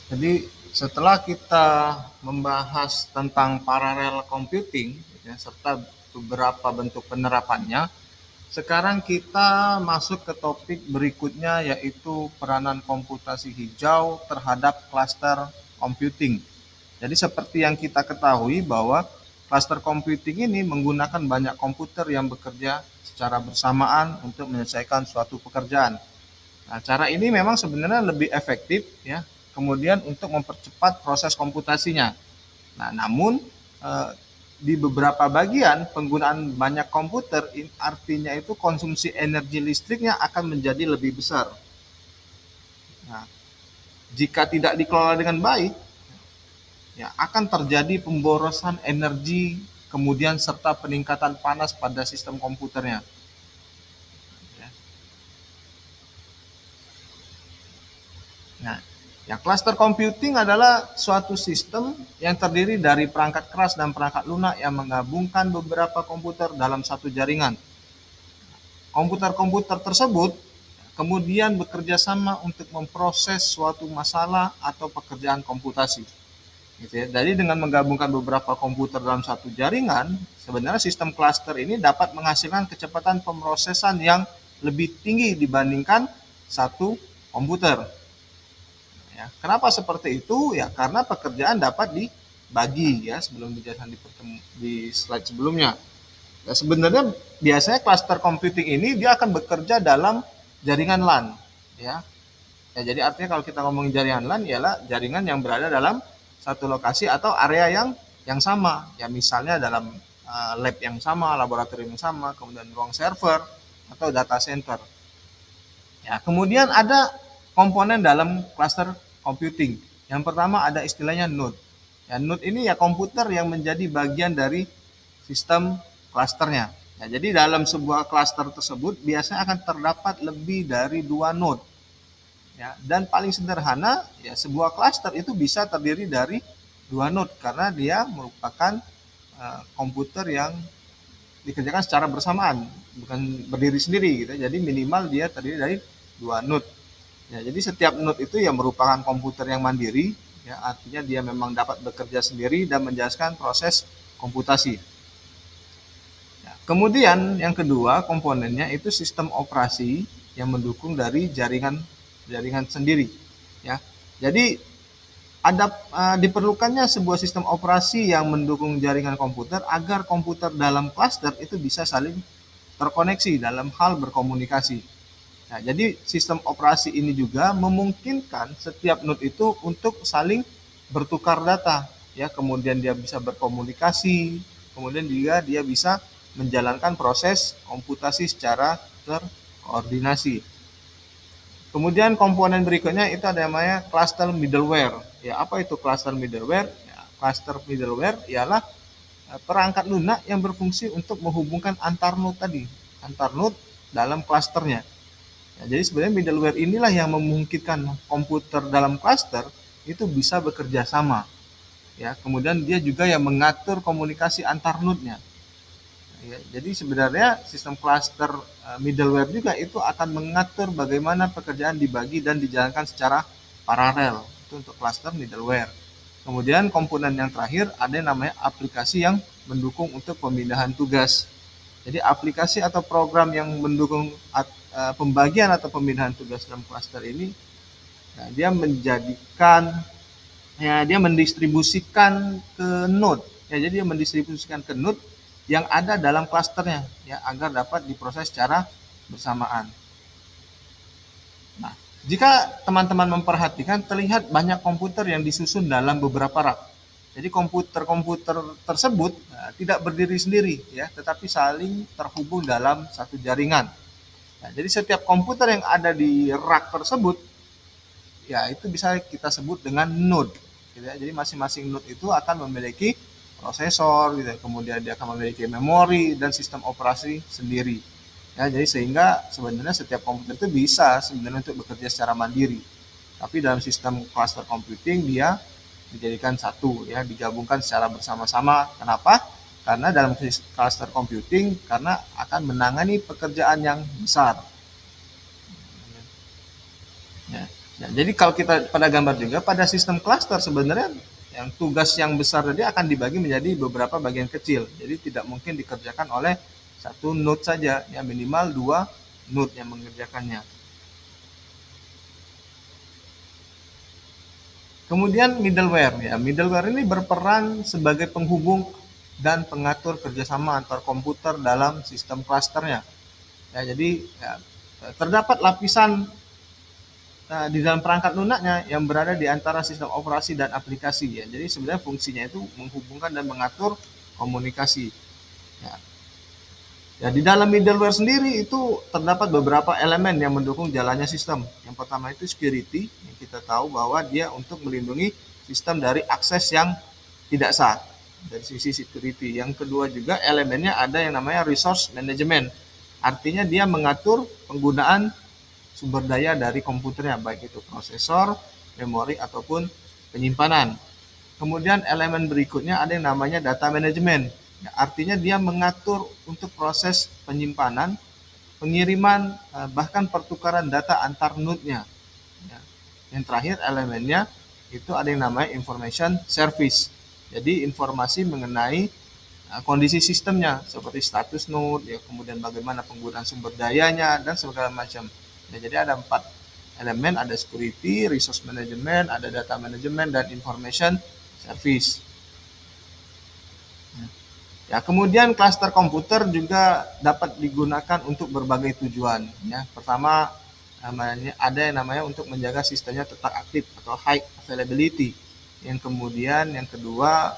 Jadi setelah kita membahas tentang paralel computing ya, serta beberapa bentuk penerapannya, sekarang kita masuk ke topik berikutnya yaitu peranan komputasi hijau terhadap cluster computing. Jadi seperti yang kita ketahui bahwa cluster computing ini menggunakan banyak komputer yang bekerja secara bersamaan untuk menyelesaikan suatu pekerjaan. Nah, cara ini memang sebenarnya lebih efektif ya, kemudian untuk mempercepat proses komputasinya. Nah, namun di beberapa bagian penggunaan banyak komputer artinya itu konsumsi energi listriknya akan menjadi lebih besar. Nah, jika tidak dikelola dengan baik, ya akan terjadi pemborosan energi kemudian serta peningkatan panas pada sistem komputernya. Ya. Nah, ya cluster computing adalah suatu sistem yang terdiri dari perangkat keras dan perangkat lunak yang menggabungkan beberapa komputer dalam satu jaringan. Komputer-komputer tersebut kemudian bekerja sama untuk memproses suatu masalah atau pekerjaan komputasi. Gitu ya. Jadi dengan menggabungkan beberapa komputer dalam satu jaringan, sebenarnya sistem cluster ini dapat menghasilkan kecepatan pemrosesan yang lebih tinggi dibandingkan satu komputer. Ya, kenapa seperti itu? Ya karena pekerjaan dapat dibagi ya sebelum dijelaskan di slide sebelumnya. Ya, sebenarnya biasanya cluster computing ini dia akan bekerja dalam jaringan LAN ya. Ya, jadi artinya kalau kita ngomongin jaringan LAN ialah jaringan yang berada dalam satu lokasi atau area yang sama. Ya misalnya dalam lab yang sama, laboratorium yang sama, kemudian ruang server atau data center. Ya, kemudian ada komponen dalam cluster computing. Yang pertama ada istilahnya node. Ya, node ini ya komputer yang menjadi bagian dari sistem clusternya. Ya, jadi dalam sebuah cluster tersebut biasanya akan terdapat lebih dari 2 node. Ya, dan paling sederhana ya sebuah cluster itu bisa terdiri dari 2 node karena dia merupakan komputer yang dikerjakan secara bersamaan, bukan berdiri sendiri gitu. Jadi minimal dia terdiri dari 2 node. Ya, jadi setiap node itu yang merupakan komputer yang mandiri, ya, artinya dia memang dapat bekerja sendiri dan menjelaskan proses komputasi. Ya, kemudian yang kedua komponennya itu sistem operasi yang mendukung dari jaringan sendiri. Ya, jadi ada diperlukannya sebuah sistem operasi yang mendukung jaringan komputer agar komputer dalam cluster itu bisa saling terkoneksi dalam hal berkomunikasi. Nah, jadi sistem operasi ini juga memungkinkan setiap node itu untuk saling bertukar data, ya. Kemudian dia bisa berkomunikasi, kemudian juga dia bisa menjalankan proses komputasi secara terkoordinasi. Kemudian komponen berikutnya itu ada namanya cluster middleware. Ya, apa itu cluster middleware? Ya, cluster middleware ialah perangkat lunak yang berfungsi untuk menghubungkan antar node tadi, antar node dalam clusternya. Ya, jadi sebenarnya middleware inilah yang memungkinkan komputer dalam cluster itu bisa bekerja sama. Ya, kemudian dia juga yang mengatur komunikasi antar node-nya. Ya, jadi sebenarnya sistem cluster middleware juga itu akan mengatur bagaimana pekerjaan dibagi dan dijalankan secara paralel. Itu untuk cluster middleware. Kemudian komponen yang terakhir ada yang namanya aplikasi yang mendukung untuk pemindahan tugas. Jadi aplikasi atau program yang mendukung pembagian atau pemindahan tugas dalam cluster ini, nah, dia mendistribusikan ke node. Ya, jadi dia mendistribusikan ke node yang ada dalam klasternya ya agar dapat diproses secara bersamaan. Nah, jika teman-teman memperhatikan terlihat banyak komputer yang disusun dalam beberapa rak. Jadi komputer-komputer tersebut tidak berdiri sendiri ya, tetapi saling terhubung dalam satu jaringan. Nah, jadi setiap komputer yang ada di rak tersebut ya itu bisa kita sebut dengan node. Gitu ya. Jadi masing-masing node itu akan memiliki prosesor, gitu. Kemudian dia akan memiliki memori dan sistem operasi sendiri. Ya, jadi sehingga sebenarnya setiap komputer itu bisa sebenarnya untuk bekerja secara mandiri. Tapi dalam sistem cluster computing dia dijadikan satu, ya, digabungkan secara bersama-sama. Kenapa? Karena dalam cluster computing karena akan menangani pekerjaan yang besar. Ya. Nah, jadi kalau kita pada gambar juga pada sistem cluster sebenarnya yang tugas yang besar tadi akan dibagi menjadi beberapa bagian kecil. Jadi tidak mungkin dikerjakan oleh satu node saja, ya minimal 2 node yang mengerjakannya. Kemudian middleware, ya middleware ini berperan sebagai penghubung dan pengatur kerjasama antar komputer dalam sistem clusternya. Ya, jadi ya, terdapat lapisan di dalam perangkat lunaknya yang berada di antara sistem operasi dan aplikasi, ya. Jadi sebenarnya fungsinya itu menghubungkan dan mengatur komunikasi. Ya. Ya, di dalam middleware sendiri itu terdapat beberapa elemen yang mendukung jalannya sistem. Yang pertama itu security, yang kita tahu bahwa dia untuk melindungi sistem dari akses yang tidak sah dari sisi security. Yang kedua juga elemennya ada yang namanya resource management. Artinya dia mengatur penggunaan sumber daya dari komputernya, baik itu prosesor, memori, ataupun penyimpanan. Kemudian elemen berikutnya ada yang namanya data management. Ya, artinya dia mengatur untuk proses penyimpanan, pengiriman, bahkan pertukaran data antar node-nya. Ya. Yang terakhir elemennya itu ada yang namanya information service. Jadi informasi mengenai kondisi sistemnya seperti status node, ya, kemudian bagaimana penggunaan sumber dayanya dan segala macam. Ya, jadi ada 4 elemen, ada security, resource management, ada data management, dan information service. Ya, kemudian klaster komputer juga dapat digunakan untuk berbagai tujuan. Ya, pertama namanya ada yang namanya untuk menjaga sistemnya tetap aktif atau high availability. Yang kemudian yang kedua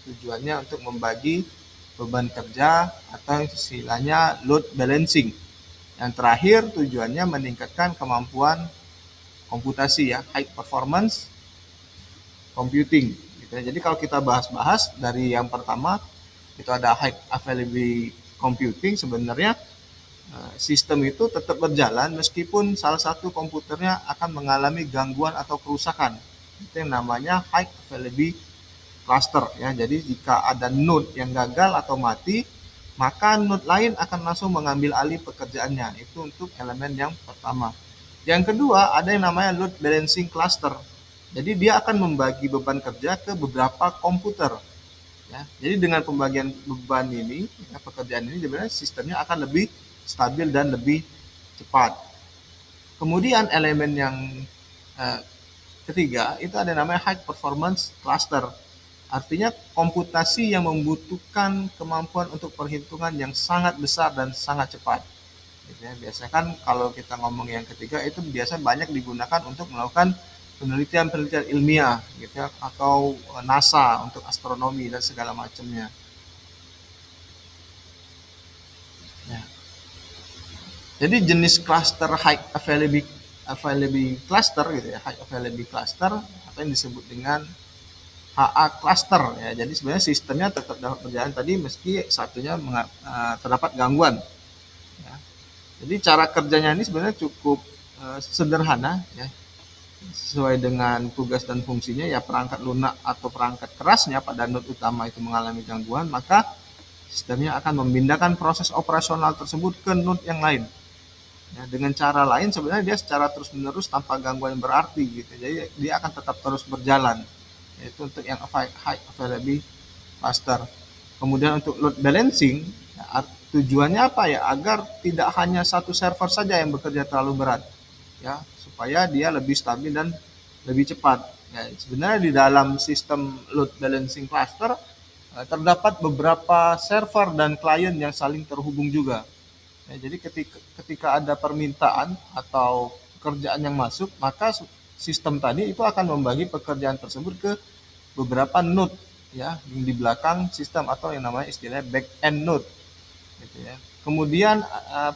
tujuannya untuk membagi beban kerja atau istilahnya load balancing. Yang terakhir tujuannya meningkatkan kemampuan komputasi, ya, high performance computing. Gitu. Jadi kalau kita bahas-bahas dari yang pertama itu ada high availability computing, sebenarnya sistem itu tetap berjalan meskipun salah satu komputernya akan mengalami gangguan atau kerusakan. Itu yang namanya high availability cluster, ya. Jadi jika ada node yang gagal atau mati, maka node lain akan langsung mengambil alih pekerjaannya. Itu untuk elemen yang pertama. Yang kedua ada yang namanya load balancing cluster. Jadi dia akan membagi beban kerja ke beberapa komputer. Ya, jadi dengan pembagian beban ini, ya, pekerjaan ini sebenarnya sistemnya akan lebih stabil dan lebih cepat. Kemudian elemen yang eh, ketiga itu ada namanya high performance cluster. Artinya komputasi yang membutuhkan kemampuan untuk perhitungan yang sangat besar dan sangat cepat. Gitu ya. Biasanya kan kalau kita ngomong yang ketiga itu biasa banyak digunakan untuk melakukan penelitian-penelitian ilmiah, gitu ya, atau NASA untuk astronomi dan segala macamnya. Ya. Jadi jenis cluster high availability cluster, gitu ya, high availability cluster atau yang disebut dengan HA cluster, ya. Jadi sebenarnya sistemnya tetap dapat berjalan tadi meski satunya terdapat gangguan. Ya. Jadi cara kerjanya ini sebenarnya cukup sederhana, ya. Sesuai dengan tugas dan fungsinya, ya perangkat lunak atau perangkat kerasnya pada node utama itu mengalami gangguan, maka sistemnya akan memindahkan proses operasional tersebut ke node yang lain. Ya, dengan cara lain sebenarnya dia secara terus-menerus tanpa gangguan yang berarti, gitu. Jadi dia akan tetap terus berjalan. Yaitu untuk yang high availability cluster. Kemudian untuk load balancing, ya, tujuannya apa, ya? Agar tidak hanya satu server saja yang bekerja terlalu berat, ya, supaya dia lebih stabil dan lebih cepat. Ya, sebenarnya di dalam sistem load balancing cluster terdapat beberapa server dan klien yang saling terhubung juga. Ya, jadi ketika ada permintaan atau pekerjaan yang masuk, maka sistem tadi itu akan membagi pekerjaan tersebut ke beberapa node, ya, yang di belakang sistem atau yang namanya istilahnya back end node, gitu ya. Kemudian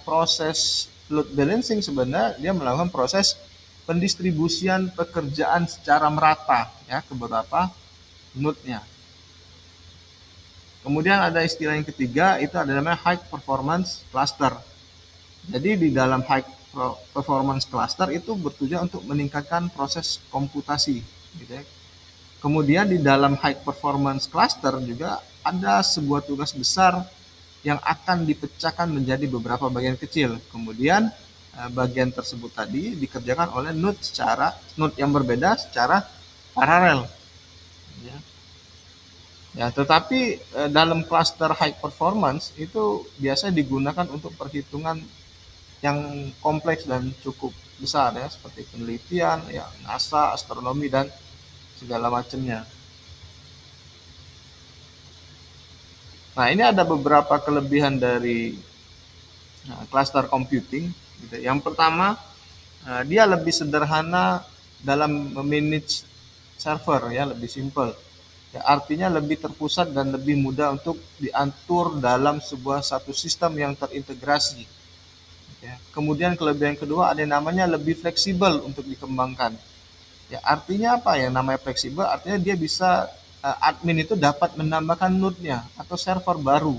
proses load balancing sebenarnya dia melakukan proses pendistribusian pekerjaan secara merata, ya, ke beberapa node-nya. Kemudian ada istilah yang ketiga itu ada namanya high performance cluster. Jadi di dalam high performance cluster itu bertujuan untuk meningkatkan proses komputasi, gitu ya. Kemudian di dalam high performance cluster juga ada sebuah tugas besar yang akan dipecahkan menjadi beberapa bagian kecil. Kemudian bagian tersebut tadi dikerjakan oleh node yang berbeda secara paralel. Ya. Ya, tetapi dalam cluster high performance itu biasa digunakan untuk perhitungan yang kompleks dan cukup besar ya, seperti penelitian, ya NASA, astronomi dan segala macamnya. Nah, ini ada beberapa kelebihan dari cluster computing. Gitu. Yang pertama, dia lebih sederhana dalam memanage server ya, lebih simple. Ya, artinya lebih terpusat dan lebih mudah untuk diatur dalam sebuah satu sistem yang terintegrasi. Ya. Kemudian kelebihan kedua ada yang namanya lebih fleksibel untuk dikembangkan. Ya, artinya apa ya namanya fleksibel? Artinya dia bisa admin itu dapat menambahkan node-nya atau server baru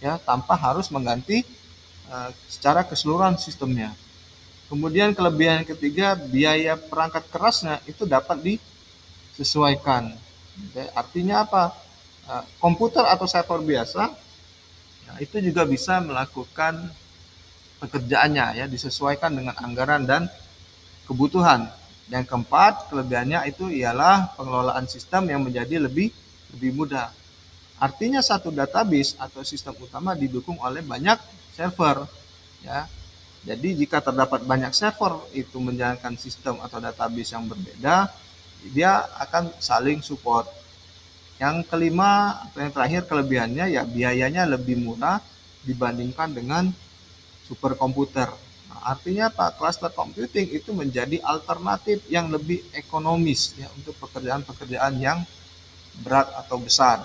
ya tanpa harus mengganti secara keseluruhan sistemnya. Kemudian kelebihan ketiga, biaya perangkat kerasnya itu dapat disesuaikan. Artinya apa? Komputer atau server biasa ya, itu juga bisa melakukan pekerjaannya ya disesuaikan dengan anggaran dan kebutuhan. Yang keempat, kelebihannya itu ialah pengelolaan sistem yang menjadi lebih mudah. Artinya satu database atau sistem utama didukung oleh banyak server ya. Jadi jika terdapat banyak server itu menjalankan sistem atau database yang berbeda, dia akan saling support. Yang kelima atau yang terakhir kelebihannya ya biayanya lebih murah dibandingkan dengan superkomputer. Nah, artinya apa? Cluster computing itu menjadi alternatif yang lebih ekonomis ya untuk pekerjaan-pekerjaan yang berat atau besar.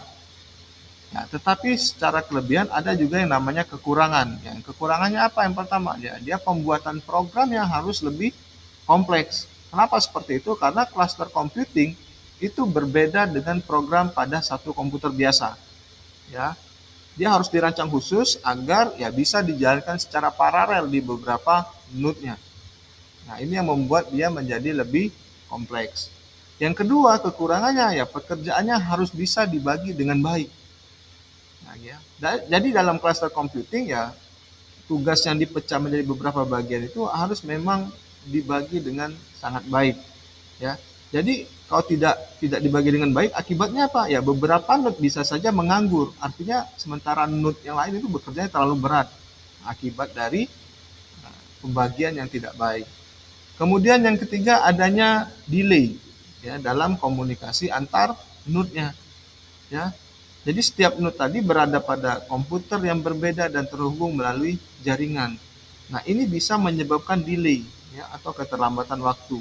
Nah, tetapi secara kelebihan ada juga yang namanya kekurangan. Yang kekurangannya apa? Yang pertama, ya, dia pembuatan program yang harus lebih kompleks. Kenapa seperti itu? Karena cluster computing itu berbeda dengan program pada satu komputer biasa. Ya, dia harus dirancang khusus agar ya bisa dijalankan secara paralel di beberapa node-nya. Nah, ini yang membuat dia menjadi lebih kompleks. Yang kedua, kekurangannya ya pekerjaannya harus bisa dibagi dengan baik. Nah, ya. Jadi dalam cluster computing ya tugas yang dipecah menjadi beberapa bagian itu harus memang dibagi dengan sangat baik ya. Jadi kalau tidak dibagi dengan baik akibatnya apa? Ya beberapa node bisa saja menganggur. Artinya sementara node yang lain itu bekerja terlalu berat akibat dari pembagian yang tidak baik. Kemudian yang ketiga adanya delay ya dalam komunikasi antar node-nya ya. Jadi setiap node tadi berada pada komputer yang berbeda dan terhubung melalui jaringan. Nah, ini bisa menyebabkan delay ya, atau keterlambatan waktu.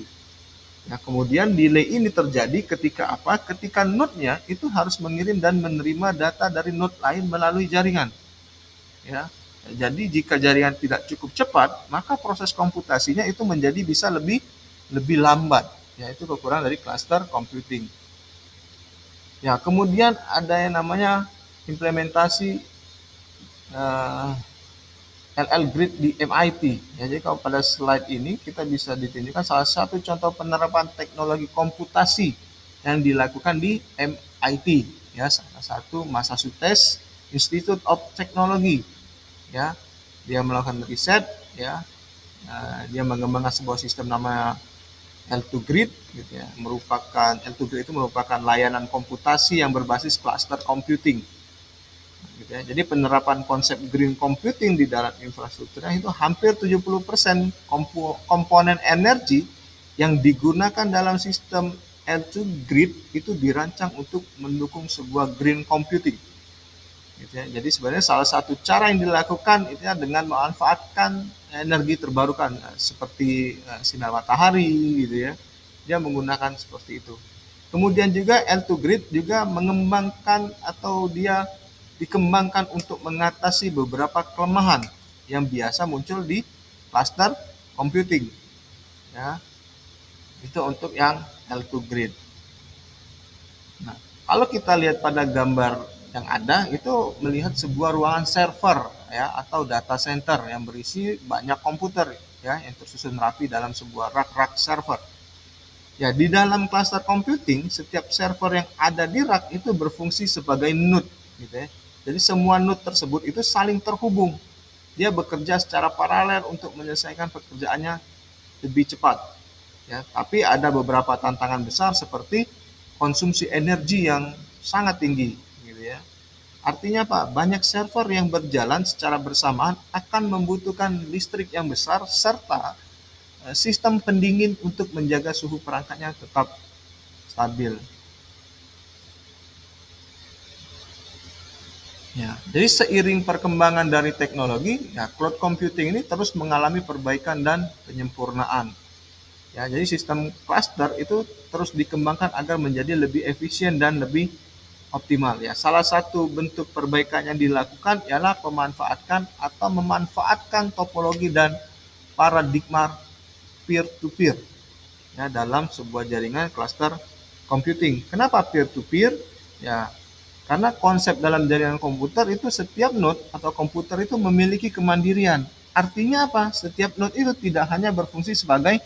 Nah, kemudian delay ini terjadi ketika apa? Ketika node-nya itu harus mengirim dan menerima data dari node lain melalui jaringan. Ya. Jadi jika jaringan tidak cukup cepat, maka proses komputasinya itu menjadi bisa lebih lambat. Ya, itu kekurangan dari cluster computing. Ya, kemudian ada yang namanya implementasi LL Grid di MIT. Ya, jadi kalau pada slide ini kita bisa ditunjukkan salah satu contoh penerapan teknologi komputasi yang dilakukan di MIT. Ya, salah satu Massachusetts Institute of Technology. Ya, dia melakukan riset. Ya, dia mengembangkan sebuah sistem namanya L2 Grid gitu ya, L2 Grid itu merupakan layanan komputasi yang berbasis cluster computing gitu ya. Jadi penerapan konsep green computing di dalam infrastrukturnya itu hampir 70% komponen energi yang digunakan dalam sistem L2 Grid itu dirancang untuk mendukung sebuah green computing gitu ya. Jadi sebenarnya salah satu cara yang dilakukan itu ya dengan memanfaatkan energi terbarukan seperti sinar matahari gitu ya. Dia menggunakan seperti itu. Kemudian juga L2 Grid juga mengembangkan atau dia dikembangkan untuk mengatasi beberapa kelemahan yang biasa muncul di cluster computing. Ya. Itu untuk yang L2 Grid. Nah, kalau kita lihat pada gambar yang ada itu melihat sebuah ruangan server ya atau data center yang berisi banyak komputer ya yang tersusun rapi dalam sebuah rak-rak server. Ya, di dalam cluster computing setiap server yang ada di rak itu berfungsi sebagai node gitu ya. Jadi semua node tersebut itu saling terhubung dia bekerja secara paralel untuk menyelesaikan pekerjaannya lebih cepat. Ya, tapi ada beberapa tantangan besar seperti konsumsi energi yang sangat tinggi, gitu ya. Artinya apa? Banyak server yang berjalan secara bersamaan akan membutuhkan listrik yang besar serta sistem pendingin untuk menjaga suhu perangkatnya tetap stabil. Ya, jadi seiring perkembangan dari teknologi, ya cloud computing ini terus mengalami perbaikan dan penyempurnaan. Ya, jadi sistem cluster itu terus dikembangkan agar menjadi lebih efisien dan lebih optimal. Ya, salah satu bentuk perbaikan yang dilakukan ialah memanfaatkan topologi dan paradigma peer to peer ya dalam sebuah jaringan cluster computing. Kenapa peer to peer? Ya, karena konsep dalam jaringan komputer itu setiap node atau komputer itu memiliki kemandirian. Artinya apa? Setiap node itu tidak hanya berfungsi sebagai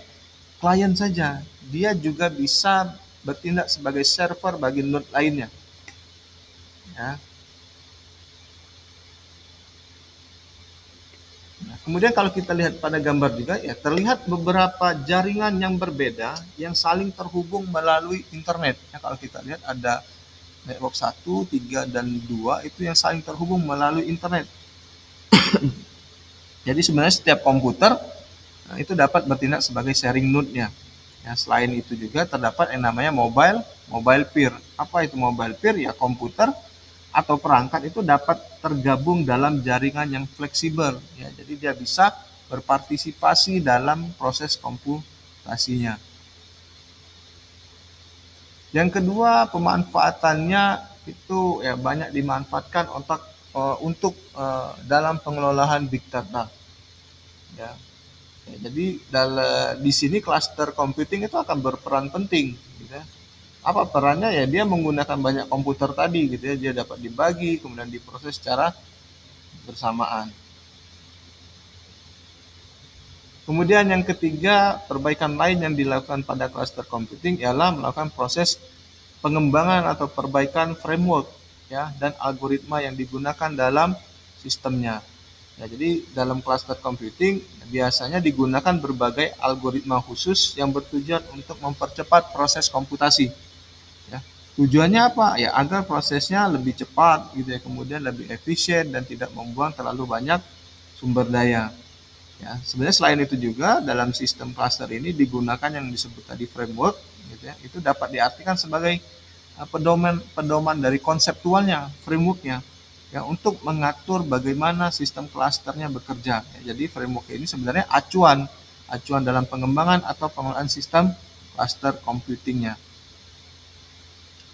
klien saja, dia juga bisa bertindak sebagai server bagi node lainnya. Ya. Nah, kemudian kalau kita lihat pada gambar juga ya terlihat beberapa jaringan yang berbeda yang saling terhubung melalui internet. Ya, kalau kita lihat ada network 1, 3, dan 2 itu yang saling terhubung melalui internet. Jadi sebenarnya setiap komputer itu dapat bertindak sebagai sharing node-nya. Ya, selain itu juga terdapat yang namanya mobile peer. Apa itu mobile peer? Ya komputer atau perangkat itu dapat tergabung dalam jaringan yang fleksibel. Ya, jadi dia bisa berpartisipasi dalam proses komputasinya. Yang kedua, pemanfaatannya itu ya banyak dimanfaatkan untuk dalam pengelolaan big data. Ya. Ya, jadi di sini cluster computing itu akan berperan penting. Gitu ya. Apa perannya? Ya dia menggunakan banyak komputer tadi, gitu ya. Dia dapat dibagi, kemudian diproses secara bersamaan. Kemudian yang ketiga, perbaikan lain yang dilakukan pada cluster computing ialah melakukan proses pengembangan atau perbaikan framework ya dan algoritma yang digunakan dalam sistemnya. Ya, jadi dalam cluster computing biasanya digunakan berbagai algoritma khusus yang bertujuan untuk mempercepat proses komputasi. Ya. Tujuannya apa? Ya agar prosesnya lebih cepat gitu ya, kemudian lebih efisien dan tidak membuang terlalu banyak sumber daya. Ya, sebenarnya selain itu juga dalam sistem cluster ini digunakan yang disebut tadi framework, gitu ya, itu dapat diartikan sebagai pedoman dari konseptualnya, frameworknya, ya untuk mengatur bagaimana sistem clusternya bekerja. Ya, jadi framework ini sebenarnya acuan dalam pengembangan atau pengelolaan sistem cluster computingnya.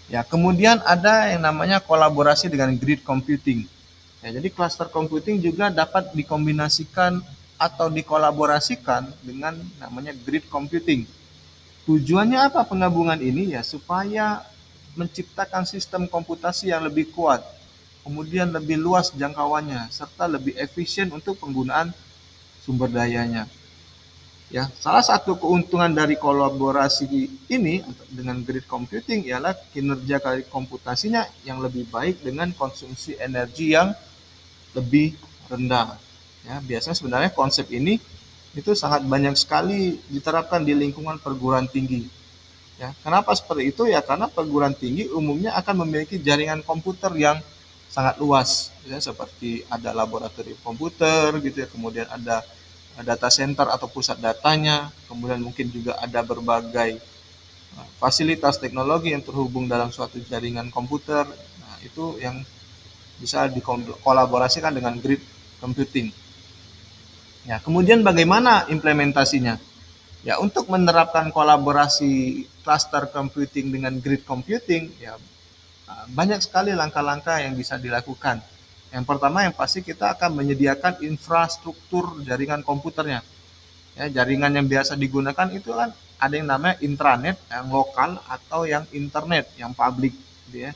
Ya, kemudian ada yang namanya kolaborasi dengan grid computing. Ya, jadi cluster computing juga dapat dikombinasikan atau dikolaborasikan dengan namanya grid computing. Tujuannya apa penggabungan ini? Ya supaya menciptakan sistem komputasi yang lebih kuat, kemudian lebih luas jangkauannya, serta lebih efisien untuk penggunaan sumber dayanya. Ya, salah satu keuntungan dari kolaborasi ini dengan grid computing ialah kinerja komputasinya yang lebih baik dengan konsumsi energi yang lebih rendah. Ya, biasanya sebenarnya konsep ini itu sangat banyak sekali diterapkan di lingkungan perguruan tinggi. Ya, kenapa seperti itu? Ya karena perguruan tinggi umumnya akan memiliki jaringan komputer yang sangat luas, ya, seperti ada laboratorium komputer, gitu ya, kemudian ada data center atau pusat datanya, kemudian mungkin juga ada berbagai fasilitas teknologi yang terhubung dalam suatu jaringan komputer. Nah, itu yang bisa dikolaborasikan dengan grid computing. Ya, kemudian bagaimana implementasinya? Ya, untuk menerapkan kolaborasi cluster computing dengan grid computing, ya banyak sekali langkah-langkah yang bisa dilakukan. Yang pertama yang pasti kita akan menyediakan infrastruktur jaringan komputernya. Ya, jaringan yang biasa digunakan itu kan ada yang namanya intranet, yang lokal atau yang internet, yang public, gitu ya.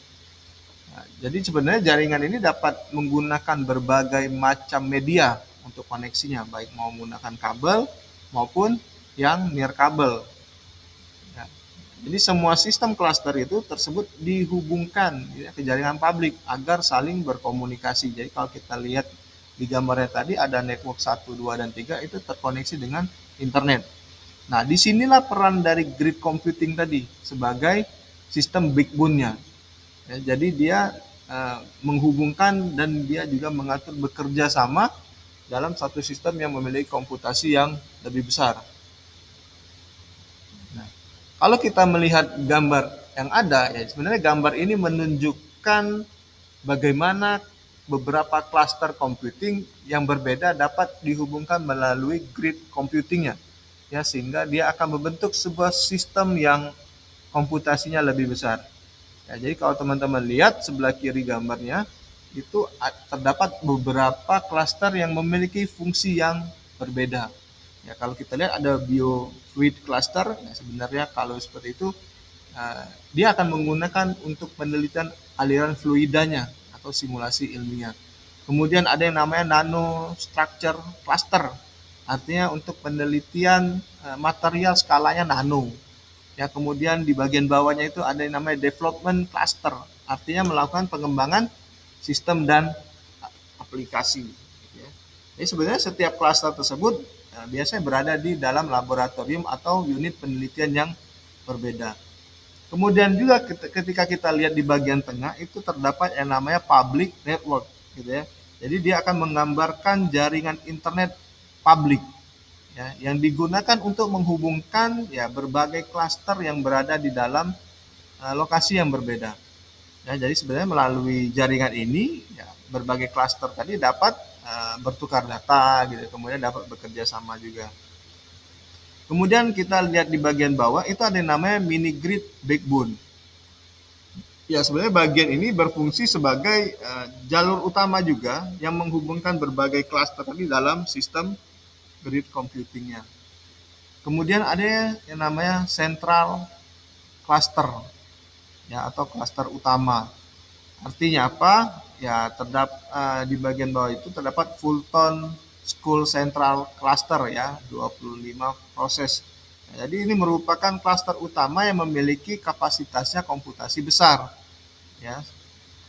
Nah, jadi sebenarnya jaringan ini dapat menggunakan berbagai macam media untuk koneksinya, baik mau menggunakan kabel maupun yang nirkabel. Ya. Jadi semua sistem cluster itu tersebut dihubungkan ya, ke jaringan publik agar saling berkomunikasi. Jadi kalau kita lihat di gambarnya tadi ada network 1, 2, dan 3 itu terkoneksi dengan internet. Nah, disinilah peran dari grid computing tadi sebagai sistem backbone-nya. Ya, jadi dia menghubungkan dan dia juga mengatur bekerja sama dalam satu sistem yang memiliki komputasi yang lebih besar. Nah, kalau kita melihat gambar yang ada, ya sebenarnya gambar ini menunjukkan bagaimana beberapa klaster computing yang berbeda dapat dihubungkan melalui grid computingnya, ya sehingga dia akan membentuk sebuah sistem yang komputasinya lebih besar. Ya, jadi kalau teman-teman lihat sebelah kiri gambarnya itu terdapat beberapa klaster yang memiliki fungsi yang berbeda. Ya, kalau kita lihat ada biofluid cluster, ya sebenarnya kalau seperti itu dia akan menggunakan untuk penelitian aliran fluidanya atau simulasi ilmiah. Kemudian ada yang namanya nanostructure cluster, artinya untuk penelitian material skalanya nano. Ya, kemudian di bagian bawahnya itu ada yang namanya development cluster, artinya melakukan pengembangan sistem dan aplikasi. Ya. Jadi sebenarnya setiap cluster tersebut biasanya berada di dalam laboratorium atau unit penelitian yang berbeda. Kemudian juga ketika kita lihat di bagian tengah itu terdapat yang namanya public network, gitu ya. Jadi dia akan menggambarkan jaringan internet publik, ya, yang digunakan untuk menghubungkan ya berbagai klaster yang berada di dalam lokasi yang berbeda. Ya, jadi sebenarnya melalui jaringan ini ya, berbagai klaster tadi dapat bertukar data, gitu, kemudian dapat bekerja sama juga. Kemudian kita lihat di bagian bawah itu ada yang namanya mini grid backbone. Ya, sebenarnya bagian ini berfungsi sebagai jalur utama juga yang menghubungkan berbagai klaster tadi dalam sistem grid computingnya. Kemudian ada yang namanya central cluster, ya, atau cluster utama. Artinya apa? Ya, di bagian bawah itu terdapat Fulton School Central Cluster, ya, 25 proses. Nah, jadi ini merupakan klaster utama yang memiliki kapasitasnya komputasi besar, ya.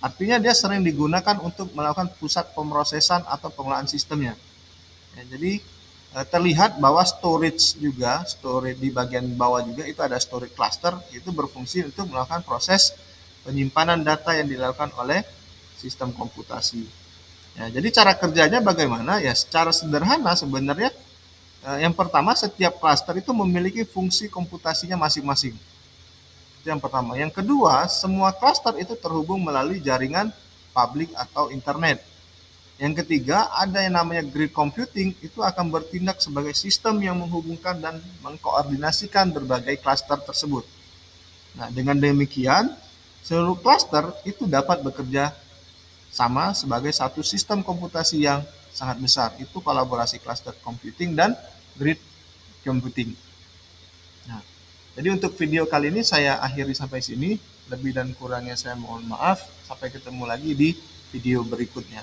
Artinya dia sering digunakan untuk melakukan pusat pemrosesan atau pengelolaan sistemnya. Ya, jadi terlihat bahwa storage di bagian bawah juga itu ada storage cluster, itu berfungsi untuk melakukan proses penyimpanan data yang dilakukan oleh sistem komputasi. Ya, jadi cara kerjanya bagaimana? Ya, secara sederhana sebenarnya yang pertama setiap cluster itu memiliki fungsi komputasinya masing-masing. Itu yang pertama. Yang kedua, semua cluster itu terhubung melalui jaringan publik atau internet. Yang ketiga, ada yang namanya grid computing, itu akan bertindak sebagai sistem yang menghubungkan dan mengkoordinasikan berbagai cluster tersebut. Nah, dengan demikian, seluruh cluster itu dapat bekerja sama sebagai satu sistem komputasi yang sangat besar. Itu kolaborasi cluster computing dan grid computing. Nah, jadi untuk video kali ini saya akhiri sampai sini. Lebih dan kurangnya saya mohon maaf. Sampai ketemu lagi di video berikutnya.